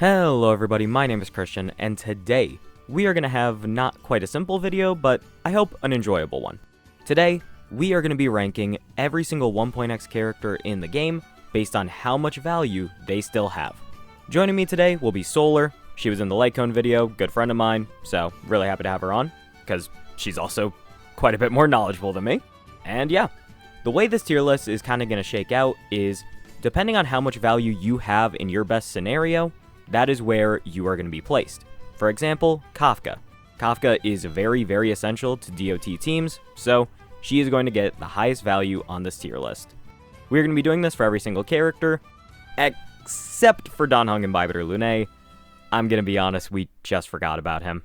Hello everybody, my name is Christian, and today we are going to have not quite a simple video, but I hope an enjoyable one. Today, we are going to be ranking every single 1.x character in the game based on how much value they still have. Joining me today will be Solar. She was in the Litecoin video, good friend of mine, so really happy to have her on, because she's also quite a bit more knowledgeable than me. And yeah, the way this tier list is kind of going to shake out is, depending on how much value you have in your best scenario, that is where you are going to be placed. For example, Kafka. Kafka is very, very essential to DOT teams, so she is going to get the highest value on this tier list. We're going to be doing this for every single character, except for Danheng and Bibiter Lune. I'm going to be honest, we just forgot about him.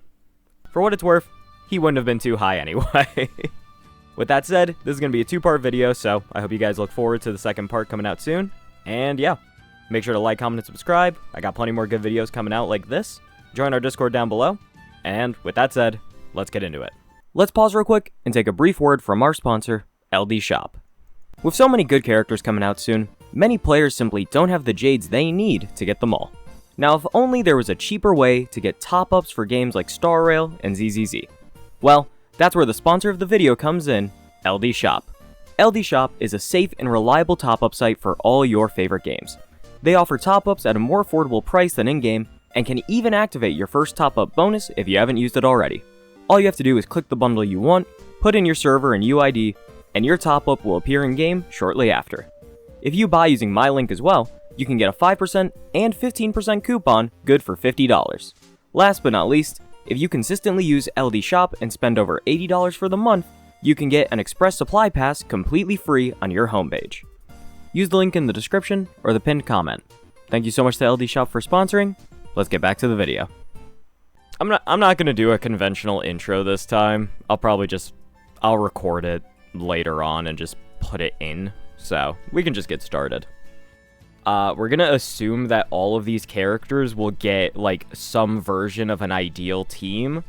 For what it's worth, he wouldn't have been too high anyway. With that said, this is going to be a two-part video, so I hope you guys look forward to the second part coming out soon. And yeah, make sure to like, comment, and subscribe. I got plenty more good videos coming out like this. Join our Discord down below. And with that said, let's get into it. Let's pause real quick and take a brief word from our sponsor, LD Shop. With so many good characters coming out soon, many players simply don't have the jades they need to get them all. Now, if only there was a cheaper way to get top-ups for games like Star Rail and ZZZ. Well, that's where the sponsor of the video comes in, LD Shop. LD Shop is a safe and reliable top-up site for all your favorite games. They offer top-ups at a more affordable price than in-game, and can even activate your first top-up bonus if you haven't used it already. All you have to do is click the bundle you want, put in your server and UID, and your top-up will appear in-game shortly after. If you buy using my link as well, you can get a 5% and 15% coupon good for $50. Last but not least, if you consistently use LD Shop and spend over $80 for the month, you can get an Express Supply Pass completely free on your homepage. Use the link in the description or the pinned comment. Thank you so much to LD Shop for sponsoring. Let's get back to the video. I'm not gonna do a conventional intro this time. I'll record it later on and just put it in, so we can just get started. We're gonna assume that all of these characters will get like some version of an ideal team,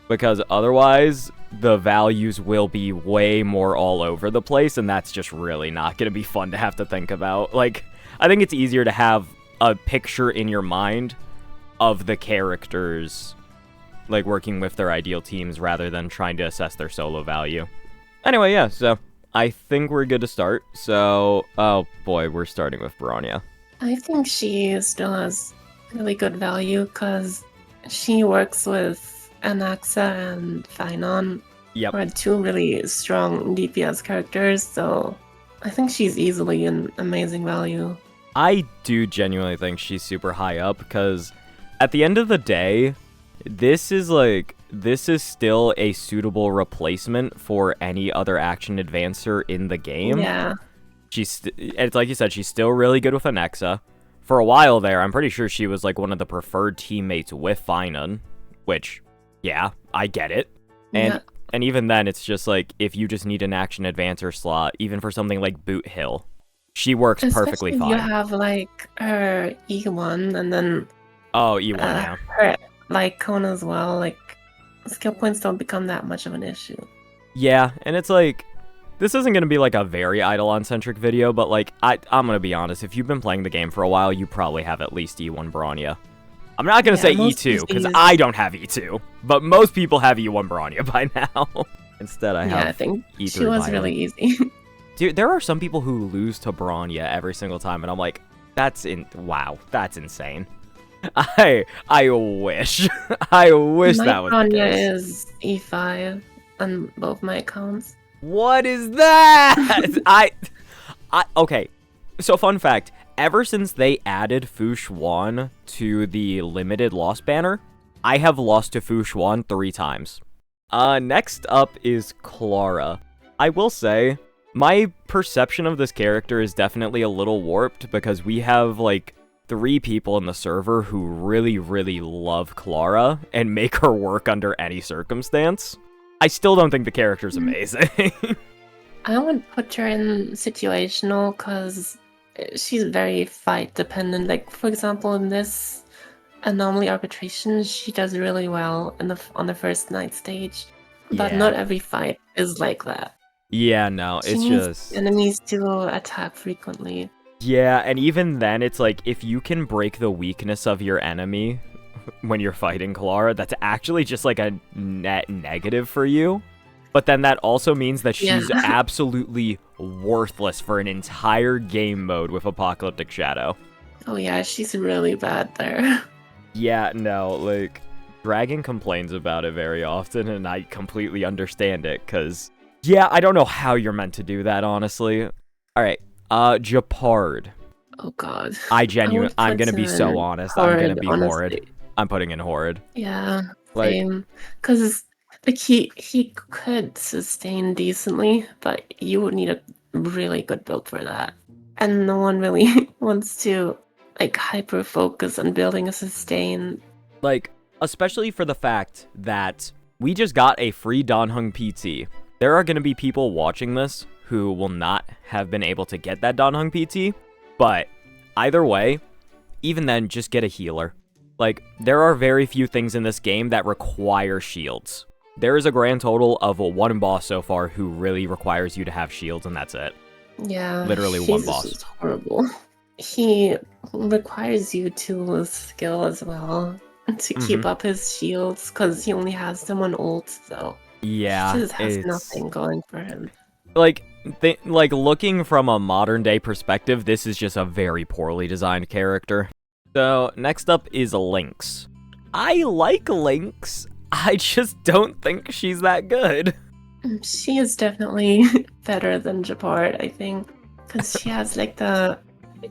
because otherwise the values will be way more all over the place, and that's just really not gonna be fun to have to think about. Like, I think it's easier to have a picture in your mind of the characters, like, working with their ideal teams rather than trying to assess their solo value. Anyway, yeah, so I think we're good to start. So, oh boy, we're starting with Bronya. I think she still has really good value because she works with Anaxa and Finon. Yep. Who are two really strong DPS characters, so I think she's easily an amazing value. I do genuinely think she's super high up, because at the end of the day, this is still a suitable replacement for any other action advancer in the game. Yeah. It's like you said, she's still really good with Anaxa. For a while there, I'm pretty sure she was like one of the preferred teammates with Finon, which, yeah, I get it. And even then, it's just like, if you just need an action advancer slot, even for something like Boot Hill, she works perfectly fine. You have like her E1 and then E1, yeah. Her Litecoin as well. Like, skill points don't become that much of an issue. Yeah, and it's like, this isn't going to be like a very Eidolon-centric video, but like, I'm going to be honest, if you've been playing the game for a while, you probably have at least E1 Bronya. I'm not going to say E2, because I don't have E2, but most people have E1 Bronya by now. Instead, I have I think E3 she was really easy. Dude, there are some people who lose to Bronya every single time, and I'm like, wow, that's insane. I wish. I wish that was the case. Bronya is E5 on both my accounts. What is that? Okay, so fun fact. Ever since they added Xuan to the limited loss banner, I have lost to Xuan 3 times. Next up is Clara. I will say, my perception of this character is definitely a little warped, because we have like 3 people in the server who really, really love Clara and make her work under any circumstance. I still don't think the character's amazing. I would put her in situational because she's very fight dependent. Like, for example, in this anomaly arbitration, she does really well on the first night stage, but not every fight is like that. Yeah, no, it's just enemies to attack frequently. Yeah, and even then, it's like, if you can break the weakness of your enemy when you're fighting Clara, that's actually just like a net negative for you. But then that also means that she's absolutely worthless for an entire game mode with Apocalyptic Shadow. Oh yeah, she's really bad there. Yeah, no, like, Dragon complains about it very often, and I completely understand it, because, yeah, I don't know how you're meant to do that, honestly. Alright, Gepard. Oh god. I'm gonna be so honest, I'm gonna be horrid. I'm putting in horrid. Yeah, same. Because like he could sustain decently, but you would need a really good build for that. And no one really wants to like hyper focus on building a sustain. Like, especially for the fact that we just got a free Danheng PT. There are gonna be people watching this who will not have been able to get that Danheng PT, but either way, even then, just get a healer. Like, there are very few things in this game that require shields. There is a grand total of one boss so far who really requires you to have shields, and that's it. Yeah. Literally one boss. Just horrible. He requires you to lose skill as well to keep up his shields, because he only has them on ult, so yeah, he just has nothing going for him. Like, looking from a modern day perspective, this is just a very poorly designed character. So, next up is Lynx. I like Lynx, I just don't think she's that good. She is definitely better than Gepard, I think, because she has like the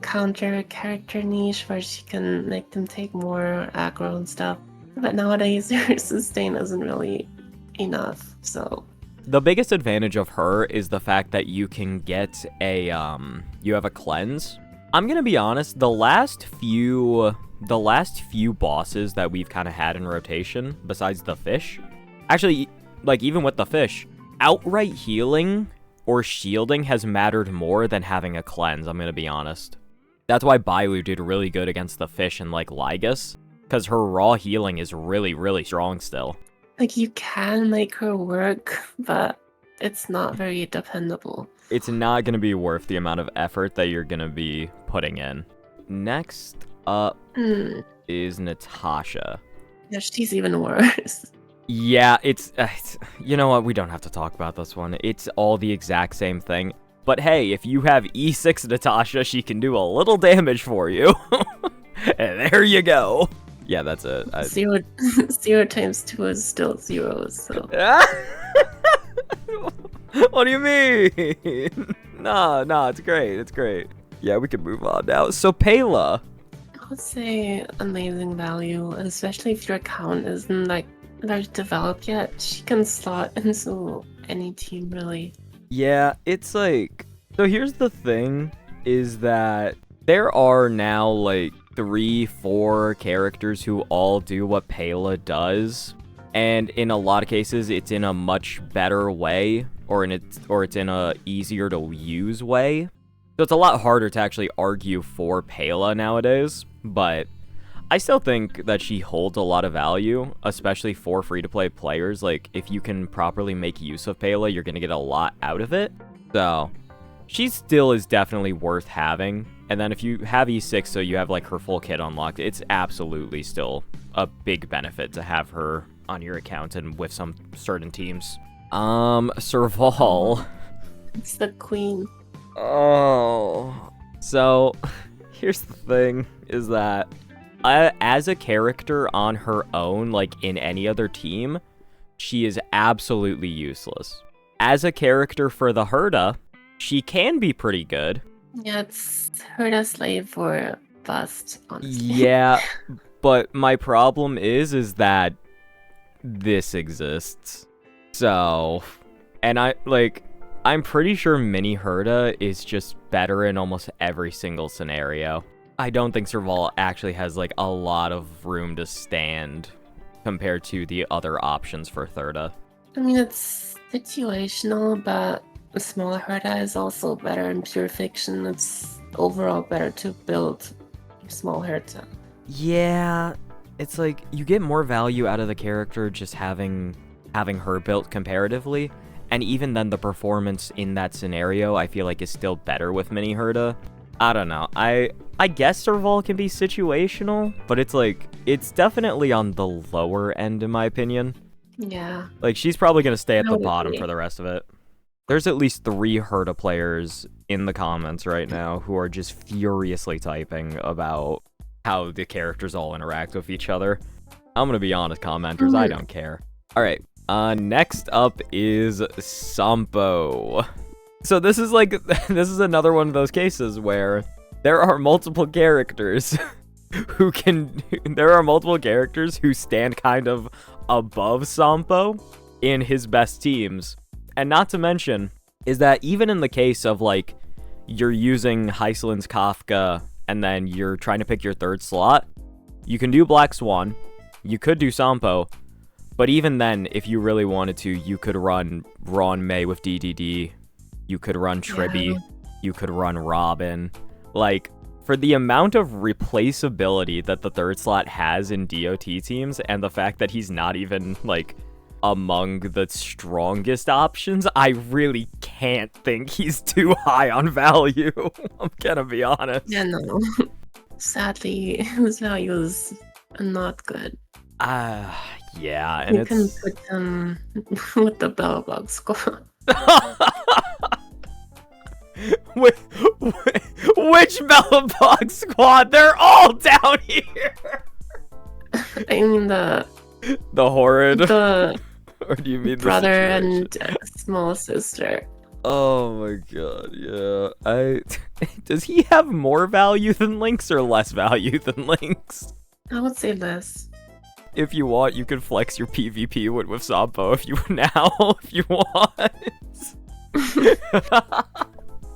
counter character niche where she can make them take more aggro and stuff. But nowadays, her sustain isn't really enough, so... The biggest advantage of her is the fact that you can get a, you have a cleanse. I'm gonna be honest, the last few bosses that we've kind of had in rotation, besides the fish, actually, like, even with the fish, outright healing or shielding has mattered more than having a cleanse, I'm gonna be honest. That's why Bailu did really good against the fish and, like, Lygus, because her raw healing is really, really strong still. Like, you can make her work, but it's not very dependable. It's not going to be worth the amount of effort that you're going to be putting in. Next up is Natasha. Yeah, she's even worse. Yeah, it's you know what? We don't have to talk about this one. It's all the exact same thing. But hey, if you have E6 Natasha, she can do a little damage for you. And there you go. Yeah, that's it. Zero times 2 is still 0, so... What do you mean? No, it's great. It's great. Yeah, we can move on now. So, Pela. I would say amazing value, especially if your account isn't, like, very developed yet. She can slot into any team, really. Yeah, it's like... So, here's the thing, is that there are now, like, 3-4 characters who all do what Pela does, and in a lot of cases it's in a much better way, or it's in a easier to use way. So it's a lot harder to actually argue for Pela nowadays, but I still think that she holds a lot of value, especially for free-to-play players. Like, if you can properly make use of Pela, you're gonna get a lot out of it. So she still is definitely worth having. And then if you have E6, so you have, like, her full kit unlocked, it's absolutely still a big benefit to have her on your account and with some certain teams. Serval. It's the queen. Oh. So, here's the thing, is that as a character on her own, like, in any other team, she is absolutely useless. As a character for the Herda, she can be pretty good. Yeah, it's Herda slave or bust, honestly. Yeah, but my problem is that this exists. So, and I'm pretty sure Mini Herda is just better in almost every single scenario. I don't think Serval actually has, like, a lot of room to stand compared to the other options for Herda. I mean, it's situational, but a smaller Herda is also better in pure fiction. It's overall better to build small Herda. Yeah, it's like you get more value out of the character just having her built comparatively, and even then the performance in that scenario I feel like is still better with Mini Herda. I don't know. I guess Serval can be situational, but it's like, it's definitely on the lower end in my opinion. Yeah. Like, she's probably going to stay at I the would bottom agree. for the rest of it. There's at least 3 Herta players in the comments right now who are just furiously typing about how the characters all interact with each other. I'm going to be honest, commenters, I don't care. All right, next up is Sampo. So this is like, this is another one of those cases where there are multiple characters who stand kind of above Sampo in his best teams. And not to mention is that even in the case of like you're using Heislin's Kafka and then you're trying to pick your third slot, you can do Black Swan, you could do Sampo, but even then, if you really wanted to, you could run Ron May with DDD, you could run Tribby, you could run Robin. Like, for the amount of replaceability that the third slot has in DOT teams, and the fact that he's not even, like, among the strongest options, I really can't think he's too high on value. I'm gonna be honest. Yeah, no. Sadly, his value is not good. Yeah, and you can put him with the Bellbug squad. Which Bellabog squad? They're all down here! I mean the horrid? The or do you mean brother the and small sister. Oh my god, yeah. Does he have more value than Lynx or less value than Lynx? I would say less. If you want, you can flex your PvP with Sampo if you want.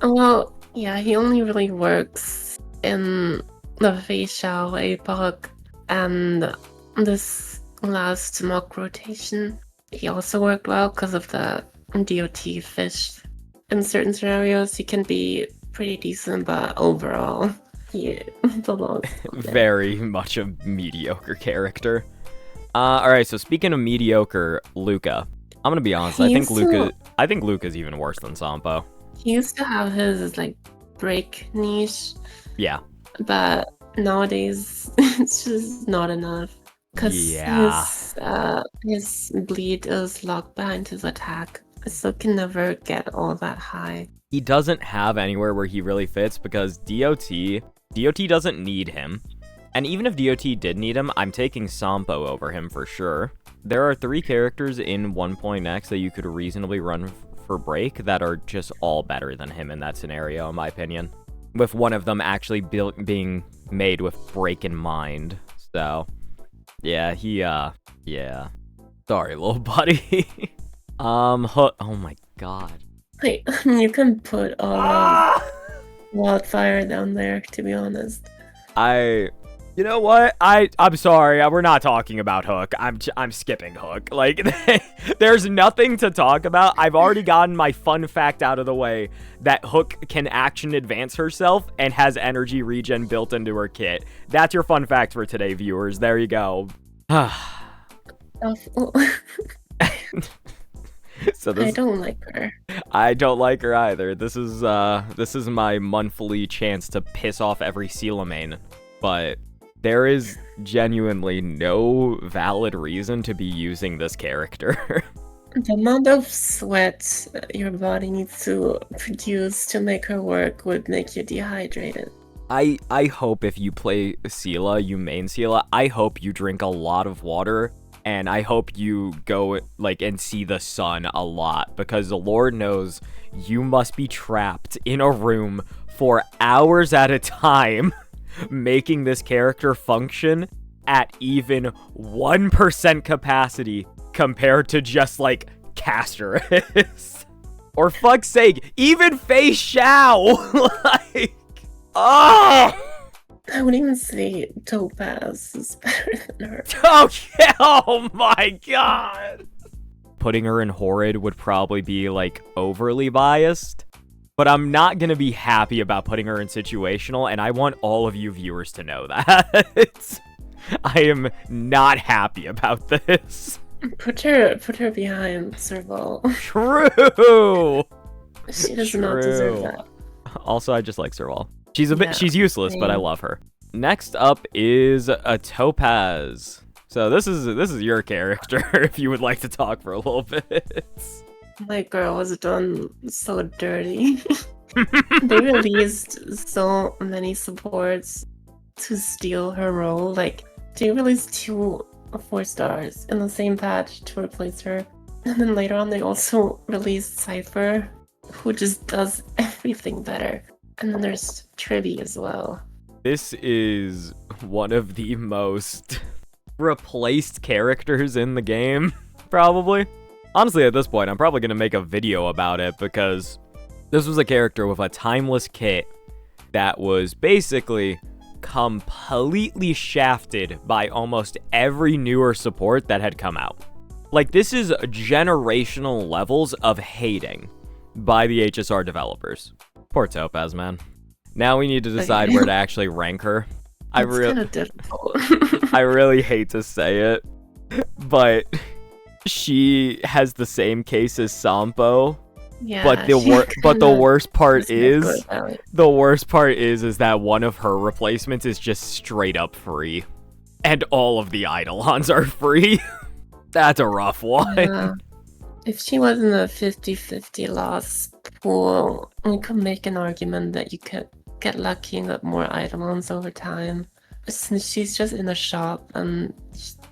Well, yeah, he only really works in the facial epoch and this last mock rotation. He also worked well because of the DOT fish. In certain scenarios, he can be pretty decent, but overall, he belongs. Very much a mediocre character. Alright, so speaking of mediocre, Luca. I'm gonna be honest, I think Luca's even worse than Sampo. He used to have his like break niche. Yeah. But nowadays it's just not enough. Because his bleed is locked behind his attack. So can never get all that high. He doesn't have anywhere where he really fits because DOT doesn't need him. And even if DOT did need him, I'm taking Sampo over him for sure. There are 3 characters in 1.x that you could reasonably run for break that are just all better than him in that scenario, in my opinion. With one of them actually being made with break in mind. So, yeah, yeah. Sorry, little buddy. Oh my god. Wait, you can put Wildfire down there, to be honest. You know what? I'm sorry. We're not talking about Hook. I'm skipping Hook. Like, there's nothing to talk about. I've already gotten my fun fact out of the way that Hook can action advance herself and has energy regen built into her kit. That's your fun fact for today, viewers. There you go. So I don't like her. I don't like her either. This is my monthly chance to piss off every Seele main. But there is genuinely no valid reason to be using this character. The amount of sweat your body needs to produce to make her work would make you dehydrated. I hope if you play Seele, you main Seele, I hope you drink a lot of water, and I hope you go like and see the sun a lot, because the Lord knows you must be trapped in a room for hours at a time making this character function at even 1% capacity compared to just like Caster is. Or fuck's sake, even Fei Xiao! Like, I wouldn't even say Topaz is better than her. Okay, oh my god! Putting her in Horrid would probably be like overly biased. But I'm not going to be happy about putting her in situational, and I want all of you viewers to know that. I am not happy about this. Put her behind Serval. True! She does not deserve that. Also, I just like Serval. She's useless, but I love her. Next up is a Topaz. So this is your character, if you would like to talk for a little bit. My girl was done so dirty. They released so many supports to steal her role. Like, they released 2 4-stars in the same patch to replace her. And then later on, they also released Cypher, who just does everything better. And then there's Tribby as well. This is one of the most replaced characters in the game, probably. Honestly, at this point, I'm probably going to make a video about it, because this was a character with a timeless kit that was basically completely shafted by almost every newer support that had come out. Like, this is generational levels of hating by the HSR developers. Poor Topaz, man. Now we need to decide where to actually rank her. It's kind of difficult. I really hate to say it, but she has the same case as Sampo. Yeah, but the worst part is that one of her replacements is just straight up free, and all of the Eidolons are free. That's a rough one. Yeah. If she was in a 50-50 loss pool, we could make an argument that you could get lucky and get more Eidolons over time. Since she's just in a shop and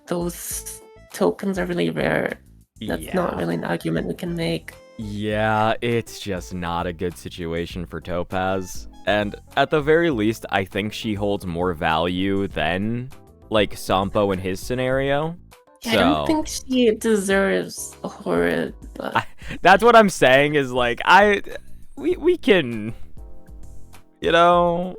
those tokens are really rare, that's not really an argument we can make. Yeah, it's just not a good situation for Topaz. And at the very least, I think she holds more value than, like, Sampo in his scenario. Yeah, I don't think she deserves a horrid, but... That's what I'm saying, is, like, we can... You know...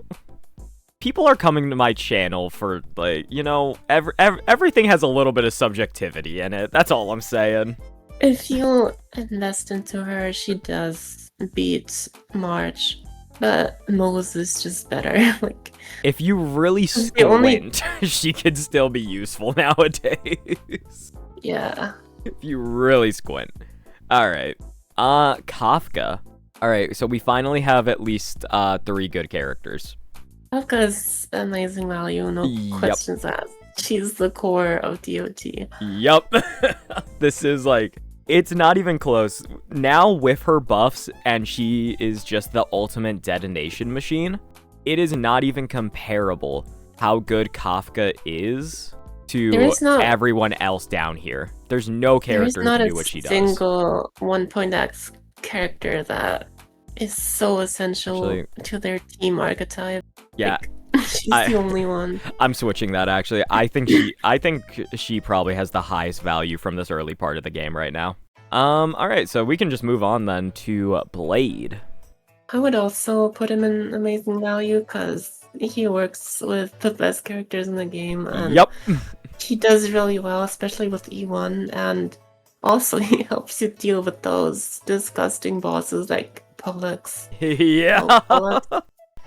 People are coming to my channel for, like, you know, everything has a little bit of subjectivity in it. That's all I'm saying. If you invest into her, she does beat March, but Mannzz is just better. Like, if you really squint, she could still be useful nowadays. Yeah. If you really squint. Alright. Kafka. Alright, so we finally have at least 3 good characters. Kafka's amazing value, no questions asked. She's the core of DOT. Yup. This is like... It's not even close. Now with her buffs, and she is just the ultimate detonation machine, it is not even comparable how good Kafka is to everyone else down here. There's no character who can do what she does. There is not a single 1.x character that is so essential to their team archetype. Yeah. Like, she's the only one. I'm switching that, actually. I think she probably has the highest value from this early part of the game right now. Alright, so we can just move on then to Blade. I would also put him in amazing value because he works with the best characters in the game. And he does really well, especially with E1, and also he helps you deal with those disgusting bosses like Pollux.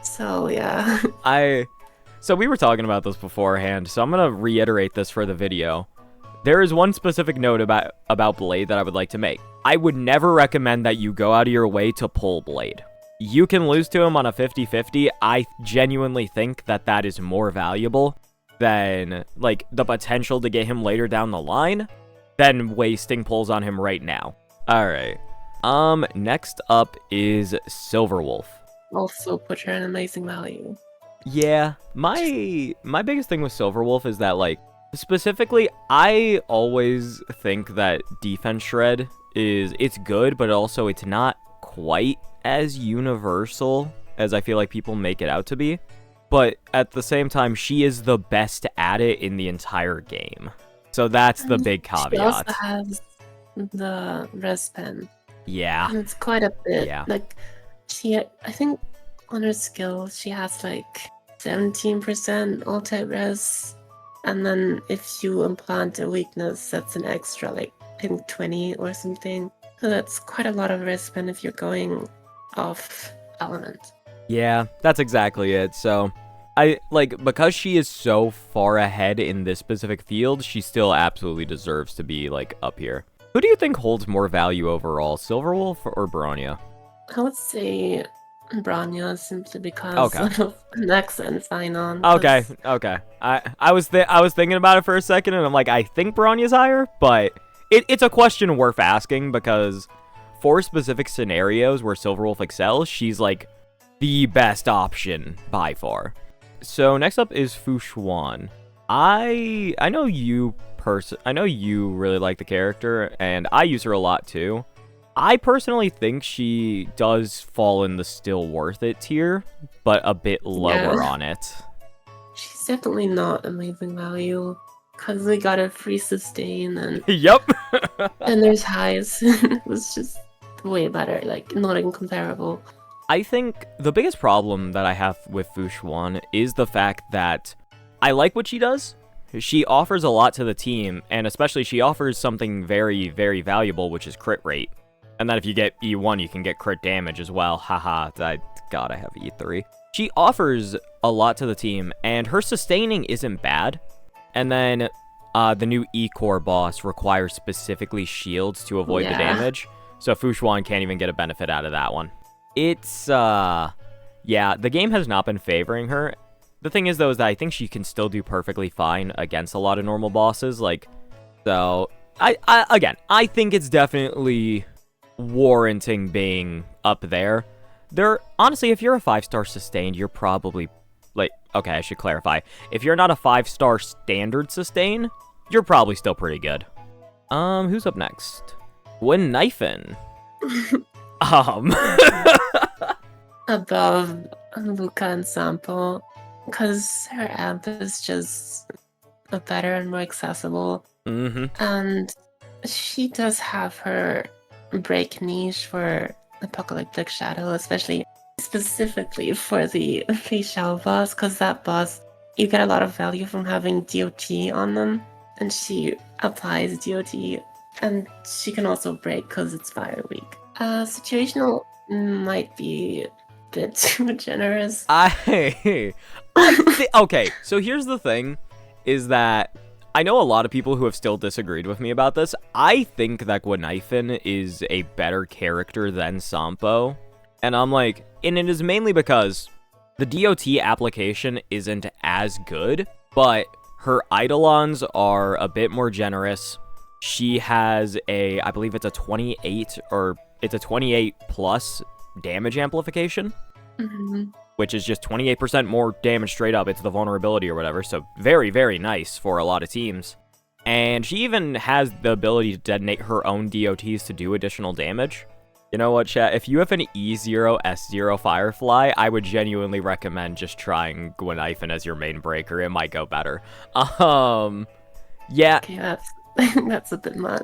So, yeah. So we were talking about this beforehand, so I'm gonna reiterate this for the video. There is one specific note about Blade that I would like to make. I would never recommend that you go out of your way to pull Blade. You can lose to him on a 50-50. I genuinely think that is more valuable than, like, the potential to get him later down the line than wasting pulls on him right now. Alright. Next up is Silverwolf. Also put her in amazing value. Yeah, my biggest thing with Silverwolf is that, like, specifically, I always think that defense shred it's good, but also it's not quite as universal as I feel like people make it out to be. But at the same time, she is the best at it in the entire game. So that's the big caveat. She also has the res pen. Yeah. And it's quite a bit. Yeah. Like, I think on her skill, she has like 17% all-type res. And then if you implant a weakness, that's an extra, like, I think 20 or something. So that's quite a lot of res pen if you're going off element. Yeah, that's exactly it. So, because she is so far ahead in this specific field, she still absolutely deserves to be, like, up here. Who do you think holds more value overall, Silverwolf or Bronya? I would say Bronya simply because Okay. of an accent sign on. Okay, okay. I was thinking about it for a second, and I'm like, I think Bronya's higher, but it's a question worth asking because for specific scenarios where Silverwolf excels, she's like the best option by far. So next up is Xuan. I know you really like the character, and I use her a lot too. I personally think she does fall in the still worth it tier, but a bit lower on it. She's definitely not amazing value, because we got a free sustain and Yep. and there's highs. It was just way better, like not even comparable. I think the biggest problem that I have with Xuan is the fact that I like what she does. She offers a lot to the team, and especially she offers something very, very valuable, which is crit rate. And then if you get E1, you can get crit damage as well. Haha, God, I have E3. She offers a lot to the team, and her sustaining isn't bad. And then the new E-Core boss requires specifically shields to avoid the damage. So Xuan can't even get a benefit out of that one. It's, yeah, the game has not been favoring her. The thing is, though, is that I think she can still do perfectly fine against a lot of normal bosses. Like, so, I think it's definitely warranting being up there. Honestly, if you're a 5-star sustained, you're probably, like, okay, I should clarify. If you're not a 5-star standard sustain, you're probably still pretty good. Who's up next? Guinaifen. Above Luca and Sampo, because her amp is just better and more accessible. And she does have her break niche for Apocalyptic Shadow, especially specifically for the facial boss, because that boss, you get a lot of value from having DOT on them, and she applies DOT, and she can also break because it's fire weak. Situational might be a bit too generous. Okay, so here's the thing, is that I know a lot of people who have still disagreed with me about this. I think that Guinaifen is a better character than Sampo. And I'm like, and it is mainly because the DOT application isn't as good, but her Eidolons are a bit more generous. She has I believe it's a 28 plus damage amplification. Which is just 28% more damage straight up. It's the vulnerability or whatever, so very, very nice for a lot of teams. And she even has the ability to detonate her own DOTs to do additional damage. You know what, chat? If you have an E0, S0 Firefly, I would genuinely recommend just trying Guinaifen as your main breaker. It might go better. Yeah. Okay, that's a bit much.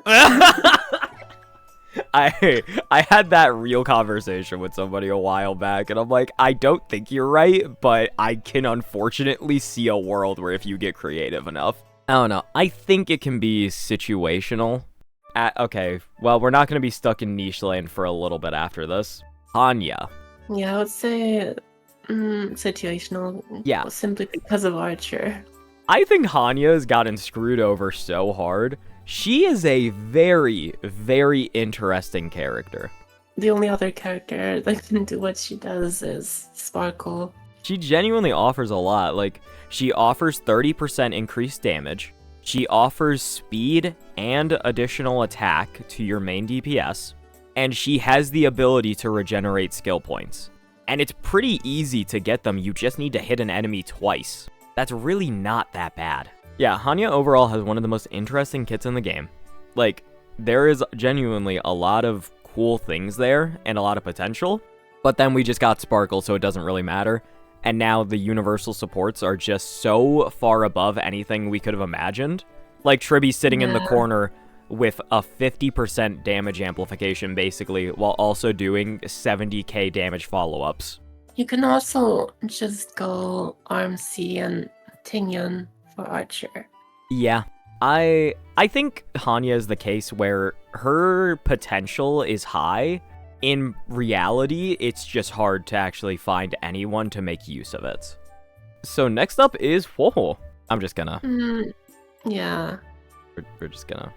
I had that real conversation with somebody a while back, and I'm like, I don't think you're right, but I can unfortunately see a world where if you get creative enough. I don't know. I think it can be situational. Okay, well, we're not going to be stuck in niche land for a little bit after this. Hanya. Yeah, I would say situational. Yeah. Simply because of Archer. I think Hanya has gotten screwed over so hard. She is a very, very interesting character. The only other character that can do what she does is Sparkle. She genuinely offers a lot. Like, she offers 30% increased damage. She offers speed and additional attack to your main DPS. And she has the ability to regenerate skill points. And it's pretty easy to get them. You just need to hit an enemy twice. That's really not that bad. Yeah, Hanya overall has one of the most interesting kits in the game. Like, there is genuinely a lot of cool things there and a lot of potential, but then we just got Sparkle, so it doesn't really matter. And now the universal supports are just so far above anything we could have imagined. Like Tribby sitting in the corner with a 50% damage amplification, basically, while also doing 70k damage follow-ups. You can also just go RMC and Tingyan for Archer. Yeah, I think Hanya is the case where her potential is high. In reality, it's just hard to actually find anyone to make use of it. So next up is, whoa, I'm just gonna... yeah. We're just gonna...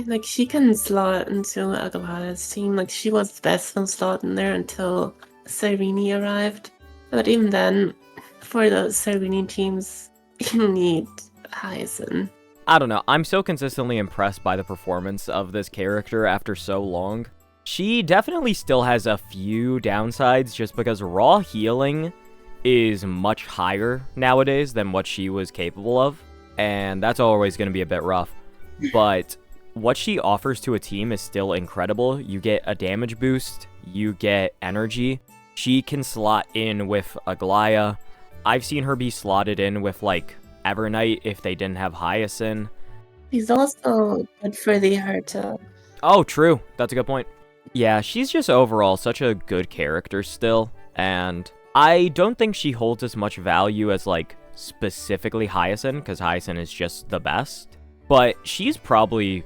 Like, she can slot into Agavada's team. Like, she was best from slot in there until Sereni arrived. But even then, for the Sereni teams, you need Hyacinth. I don't know, I'm so consistently impressed by the performance of this character after so long. She definitely still has a few downsides just because raw healing is much higher nowadays than what she was capable of, and that's always going to be a bit rough. But what she offers to a team is still incredible. You get a damage boost, you get energy. She can slot in with Aglaya. I've seen her be slotted in with, like, Evernight if they didn't have Hyacinth. He's also good for the Herta. Oh, true. That's a good point. Yeah, she's just overall such a good character still, and I don't think she holds as much value as, like, specifically Hyacinth, because Hyacinth is just the best. But she's probably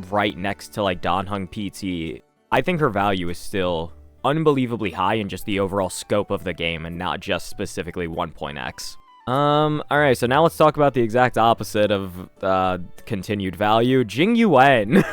right next to, like, Danheng PT. I think her value is still unbelievably high in just the overall scope of the game, and not just specifically 1.x. Alright, so now let's talk about the exact opposite of continued value. Jing Yuan.